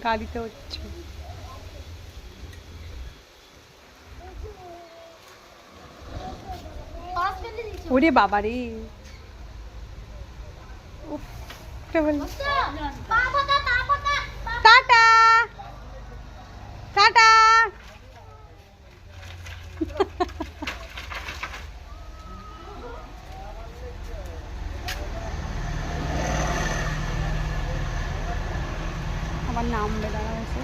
গাড়িতে হচ্ছে। ওরে বাবা রে, টাটা টাটা। আমার নাম বেদানা হয়েছে।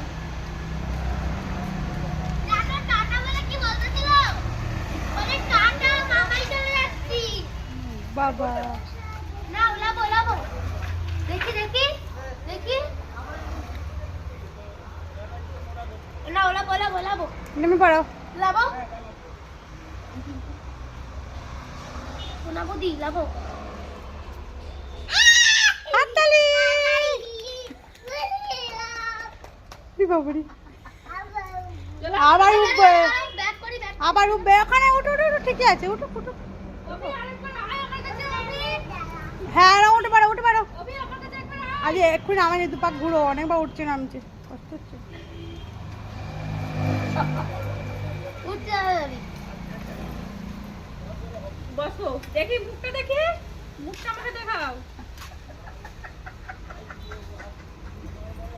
বাবা না ওলাবো ওলাবো, দেখি দেখি দেখি না ওলাবো ওলাবো ওলাবো, নেমে পড়ো। লাবো ওলাবো দি লাবো। হাততালি। বাবারে, আবার উঠবে, ব্যাক করি ব্যাক। আবার উঠবে। ওখানে উঠো উঠো উঠো, ঠিকই আছে, উঠো উঠো। ওবি আরেকবার আয় আমার কাছে ওবি। হ্যাঁ না, উঠে পারো উঠে পারো। ওবি আমার কাছে একবার আয়। আজ এক্ষুনি নামানি, দুপাক ঘুরো, অনেকবার উঠছে নামছে, কষ্ট হচ্ছে। উঠতে যাবি। বসো, দেখি মুখটা, দেখি মুখটা আমাকে দেখাও।